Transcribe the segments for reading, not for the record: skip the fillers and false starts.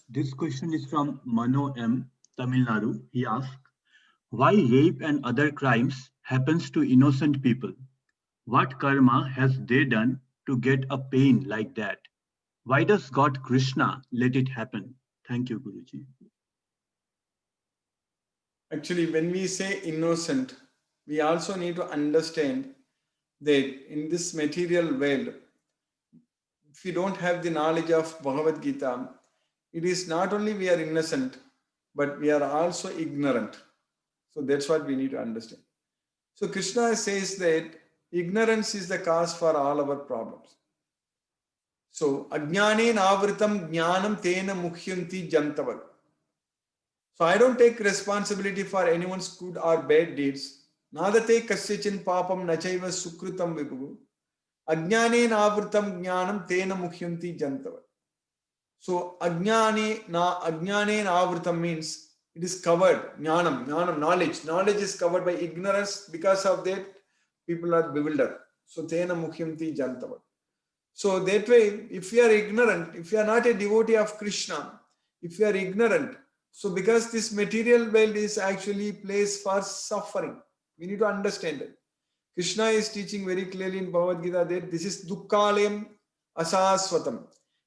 This question is from Mano M, Tamil Nadu. He asks, why rape and other crimes happens to innocent people? What karma has they done to get a pain like that? Why does God Krishna let it happen? Thank you, Guruji. Actually, when we say innocent, we also need to understand that in this material world, if we don't have the knowledge of Bhagavad Gita, it is not only we are innocent, but we are also ignorant. So that's what we need to understand. So Krishna says that ignorance is the cause for all our problems. So ajnane navritam jnanam tena mukhyanti jantavar. So I don't take responsibility for anyone's good or bad deeds. Nadate kasyachin papam nachaiva sukritam vibhu. Ajnane navritam jnanam tena mukhyanti jantavar. So ajnane navritam means it is covered. Jnanam, knowledge. Knowledge is covered by ignorance. Because of that, people are bewildered. So tena mukhyanti jantavar. So that way, if you are ignorant, if you are not a devotee of Krishna, if you are ignorant, so because this material world is actually place for suffering, we need to understand it. Krishna is teaching very clearly in Bhagavad Gita that this is dukkhalem asaswatam.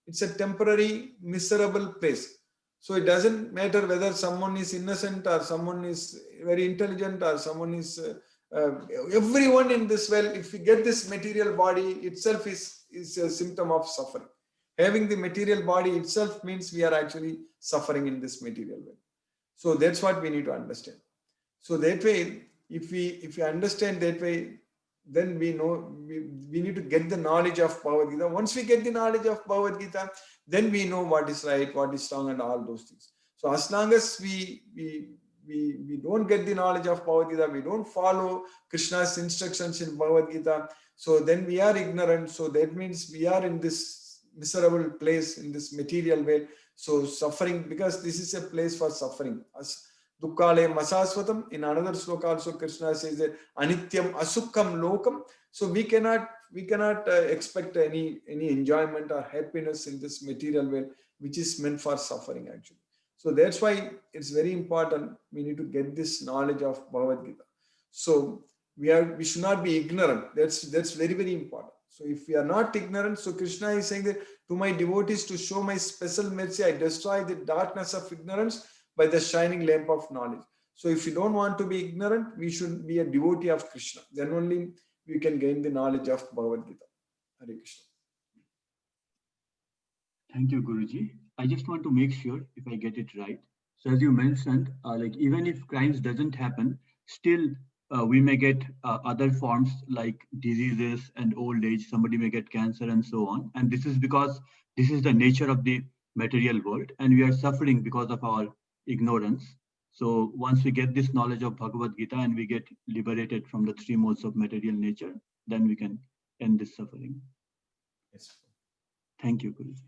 It's a temporary, miserable place. So it doesn't matter whether someone is innocent or someone is very intelligent or someone is everyone in this world. If we get this material body itself is a symptom of suffering. Having the material body itself means we are actually suffering in this material world. So that's what we need to understand. So that way, if we understand that way, then we know we need to get the knowledge of Bhagavad Gita. Once we get the knowledge of Bhagavad Gita, then we know what is right, what is wrong, and all those things. So as long as we don't get the knowledge of Bhagavad Gita, we don't follow Krishna's instructions in Bhagavad Gita, so then we are ignorant. So that means we are in this miserable place, in this material way. So suffering, because this is a place for suffering. As Dukkale Masaswatam, in another sloka also Krishna says that Anityam Asukham Lokam. So we cannot expect any enjoyment or happiness in this material world, which is meant for suffering actually. So that's why it's very important. We need to get this knowledge of Bhagavad Gita. So we should not be ignorant. That's very, very important. So if we are not ignorant, so Krishna is saying that to my devotees, to show my special mercy, I destroy the darkness of ignorance by the shining lamp of knowledge. So if you don't want to be ignorant, we should be a devotee of Krishna. Then only we can gain the knowledge of Bhagavad Gita. Hare Krishna. Thank you, Guruji. I just want to make sure if I get it right. So as you mentioned, like even if crimes doesn't happen, still we may get other forms like diseases and old age. Somebody may get cancer and so on. And this is because this is the nature of the material world, and we are suffering because of our ignorance. So once we get this knowledge of Bhagavad Gita and we get liberated from the three modes of material nature, then we can end this suffering. Yes. Thank you, Guruji.